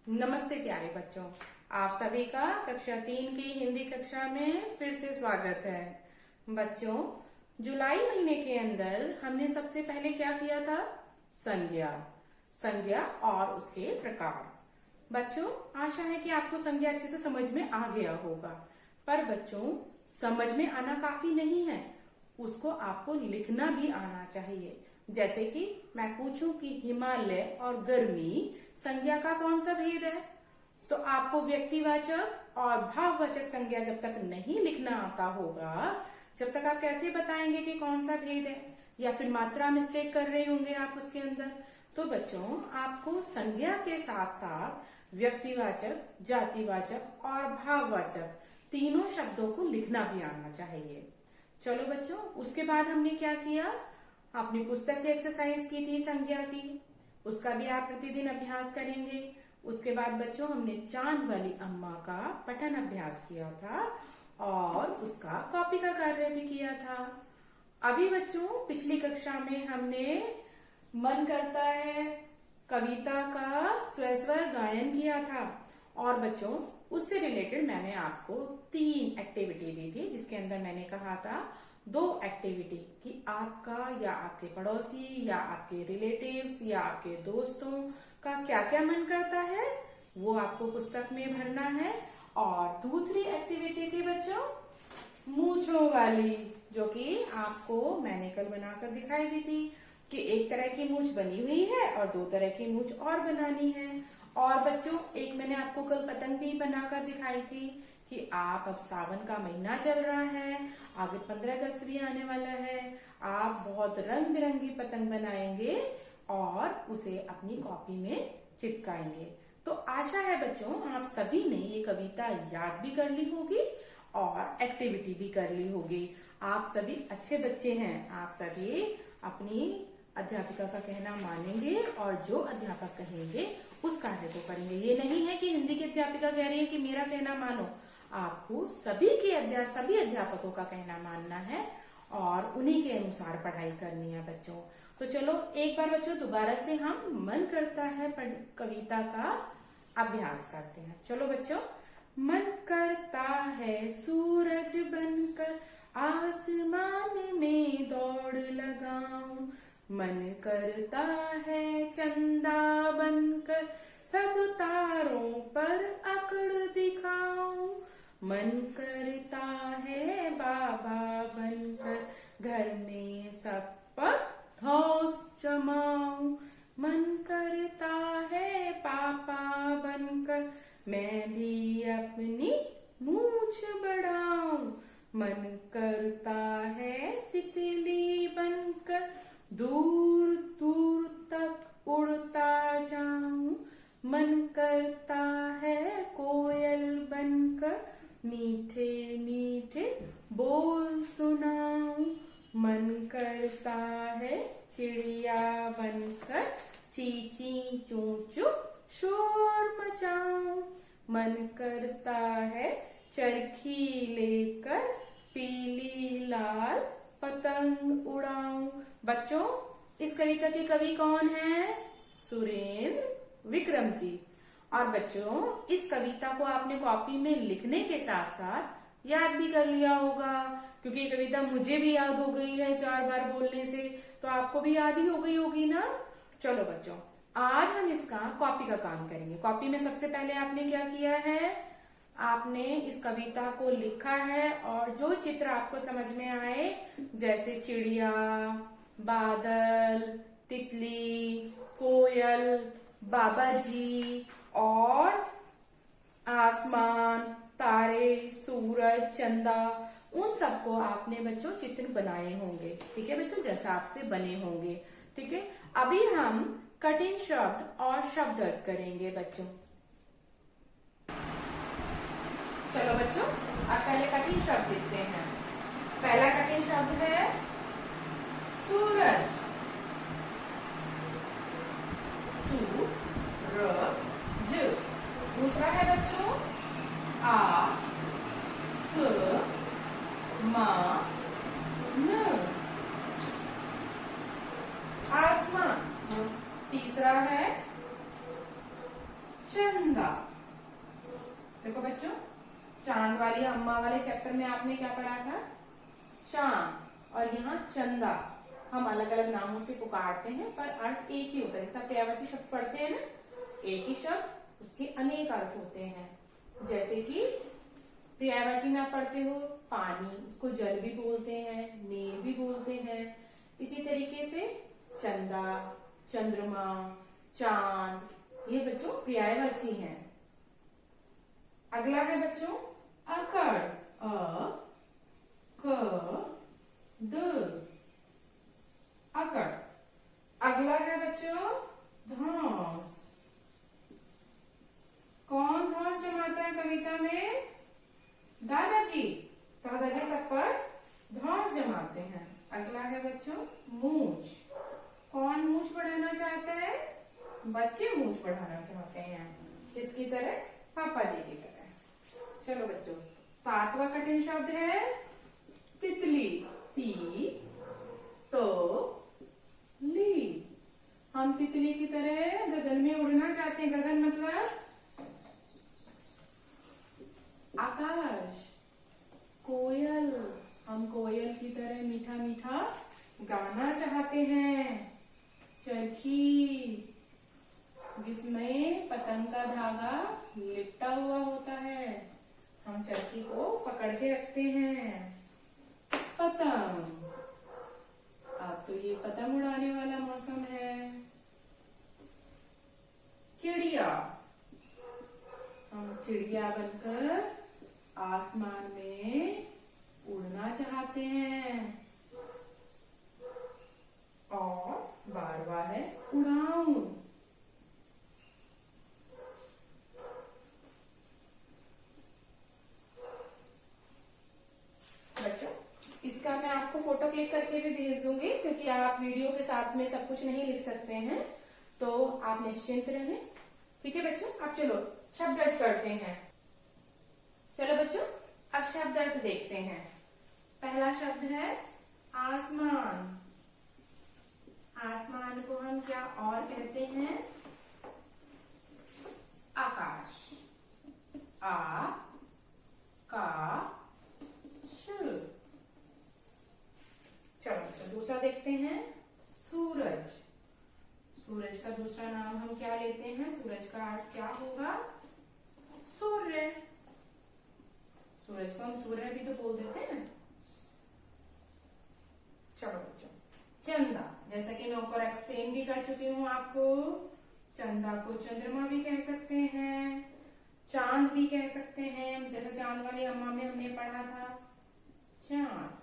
नमस्ते प्यारे बच्चों। आप सभी का कक्षा 3 की हिंदी कक्षा में फिर से स्वागत है। बच्चों, जुलाई महीने के अंदर हमने सबसे पहले क्या किया था? संज्ञा और उसके प्रकार। बच्चों, आशा है कि आपको संज्ञा अच्छे से समझ में आ गया होगा। पर बच्चों, समझ में आना काफी नहीं है, उसको आपको लिखना भी आना चाहिए। जैसे कि मैं पूछूं कि हिमालय और गर्मी संज्ञा का कौन सा भेद है, तो आपको व्यक्तिवाचक और भाववाचक संज्ञा जब तक नहीं लिखना आता होगा, जब तक आप कैसे बताएंगे कि कौन सा भेद है? या फिर मात्रा मिस्टेक कर रहे होंगे आप उसके अंदर। तो बच्चों, आपको संज्ञा के साथ साथ व्यक्तिवाचक, जातिवाचक और भाववाचक तीनों शब्दों को लिखना भी आना चाहिए। चलो बच्चों, उसके बाद हमने क्या किया? अपनी पुस्तक की एक्सरसाइज की थी संज्ञा की, उसका भी आप प्रतिदिन अभ्यास करेंगे। उसके बाद बच्चों, हमने चांद वाली अम्मा का पठन अभ्यास किया था और उसका कॉपी का कार्य भी किया था। अभी बच्चों, पिछली कक्षा में हमने मन करता है कविता का स्वस्वर गायन किया था और बच्चों, उससे रिलेटेड मैंने आपको 3 एक्टिविटी दी थी, जिसके अंदर मैंने कहा था 2 एक्टिविटी कि आपका या आपके पड़ोसी या आपके रिलेटिव्स या आपके दोस्तों का क्या क्या मन करता है वो आपको पुस्तक में भरना है। और दूसरी एक्टिविटी थी बच्चों मूंछों वाली, जो कि आपको मैंने कल बनाकर दिखाई भी थी कि एक तरह की मूंछ बनी हुई है और 2 तरह की मूंछ और बनानी है। और बच्चों, एक मैंने आपको कल पतंग भी बनाकर दिखाई थी कि आप अब सावन का महीना चल रहा है, आगे 15 अगस्त भी आने वाला है, आप बहुत रंग बिरंगी पतंग बनाएंगे और उसे अपनी कॉपी में चिपकाएंगे। तो आशा है बच्चों, आप सभी ने ये कविता याद भी कर ली होगी और एक्टिविटी भी कर ली होगी। आप सभी अच्छे बच्चे हैं, आप सभी अपनी अध्यापिका का कहना मानेंगे और जो अध्यापक कहेंगे उस कार्य को करेंगे। ये नहीं है कि हिंदी की अध्यापिका कह रही है कि मेरा कहना मानो, आपको सभी अध्यापकों का कहना मानना है और उन्हीं के अनुसार पढ़ाई करनी है बच्चों। तो चलो एक बार बच्चों दोबारा से हम मन करता है कविता का अभ्यास करते हैं। चलो बच्चों, मन करता है सूरज बनकर आसमान में दौड़ लगाऊं, मन करता है चंदा बनकर सब तारों पर अकड़ दिखाऊं, मन करता है बाबा बनकर घर में सब पर धौंस जमाऊं, मन करता है पापा बनकर मैं भी अपनी मूंछ बढ़ाऊं, मन करता है तितली बनकर दूर दूर तक उड़ता जाऊं, मन करता है कोयल बनकर मीठे मीठे बोल सुनाऊं, मन करता है चिड़िया बनकर चींची चूं चूं शोर मचाऊं, मन करता है चरखी लेकर पीली लाल पतंग उड़ाऊं। बच्चों, इस कविता के कवि कौन है? सुरेंद्र विक्रम जी। और बच्चों, इस कविता को आपने कॉपी में लिखने के साथ साथ याद भी कर लिया होगा, क्योंकि ये कविता मुझे भी याद हो गई है 4 बार बोलने से, तो आपको भी याद ही हो गई होगी ना। चलो बच्चों, आज हम इसका कॉपी का काम करेंगे। कॉपी में सबसे पहले आपने क्या किया है? आपने इस कविता को लिखा है और जो चित्र आपको समझ में आए, जैसे चिड़िया, बादल, तितली, कोयल, बाबा जी और आसमान, तारे, सूरज, चंदा, उन सबको आपने बच्चों चित्र बनाए होंगे। ठीक है बच्चों, जैसा आपसे बने होंगे। ठीक है, अभी हम कठिन शब्द और शब्द अर्थ करेंगे बच्चों। चलो बच्चों, अब पहले कठिन शब्द लिखते हैं। पहला कठिन शब्द है सूरज, सूरज। दूसरा है बच्चों आसमान, आसमान। तीसरा है चंदा। देखो बच्चों, चांद वाली अम्मा वाले चैप्टर में आपने क्या पढ़ा था? चांद। और यहाँ चंदा। हम अलग अलग नामों से पुकारते हैं पर अर्थ एक ही होता है। जैसा पर्यायवाची शब्द पढ़ते हैं ना, एक ही शब्द, उसके अनेक अर्थ होते हैं। जैसे कि पर्यायवाची में आप पढ़ते हो पानी, उसको जल भी बोलते हैं, नीर भी बोलते हैं। इसी तरीके से चंदा, चंद्रमा, चांद, ये बच्चों पर्यायवाची हैं। अगला है बच्चों अकड़। अ क ड अकड़। अगला है बच्चों धौंस। कौन धौंस जमाता है कविता में? दादाजी। दादाजी सब पर धौंस जमाते हैं। अगला है बच्चों मूंछ। कौन मूंछ बढ़ाना चाहता है? बच्चे मूंछ बढ़ाना चाहते हैं, किसकी तरह? पापा जी की तरह। चलो बच्चों, 7वां कठिन शब्द है तितली। ती तो ली। हम तितली की तरह गगन में उड़ना चाहते हैं। गगन मतलब आकाश। कोयल। हम कोयल की तरह मीठा मीठा गाना चाहते हैं। चरखी, जिसमें पतंग का धागा लिपटा हुआ होता है, हम चरखी को पकड़ के रखते हैं। पतंग। अब तो ये पतंग उड़ाने वाला मौसम है। चिड़िया। हम चिड़िया बनकर आसमान में उड़ना चाहते हैं। और बारवा है उड़ाऊं। बच्चों, इसका मैं आपको फोटो क्लिक करके भी भेज दूंगी, क्योंकि आप वीडियो के साथ में सब कुछ नहीं लिख सकते हैं, तो आप निश्चिंत रहें। ठीक है बच्चों, अब चलो शब्द अर्थ करते हैं। चलो बच्चों, अब शब्द अर्थ देखते हैं। पहला शब्द है आसमान। आसमान को हम क्या और कहते हैं? आकाश। आ का श। चलो बच्चों, दूसरा देखते हैं सूरज। सूरज का दूसरा नाम हम क्या लेते हैं? सूरज का अर्थ क्या होगा? सूर्य। सूरज को हम सूर्य भी तो बोल देते हैं। चलो बच्चों, चंदा। जैसा कि मैं ऊपर एक्सप्लेन भी कर चुकी हूँ आपको, चंदा को चंद्रमा भी कह सकते हैं, चांद भी कह सकते हैं। जैसे चांद वाली अम्मा में हमने पढ़ा था, चांद।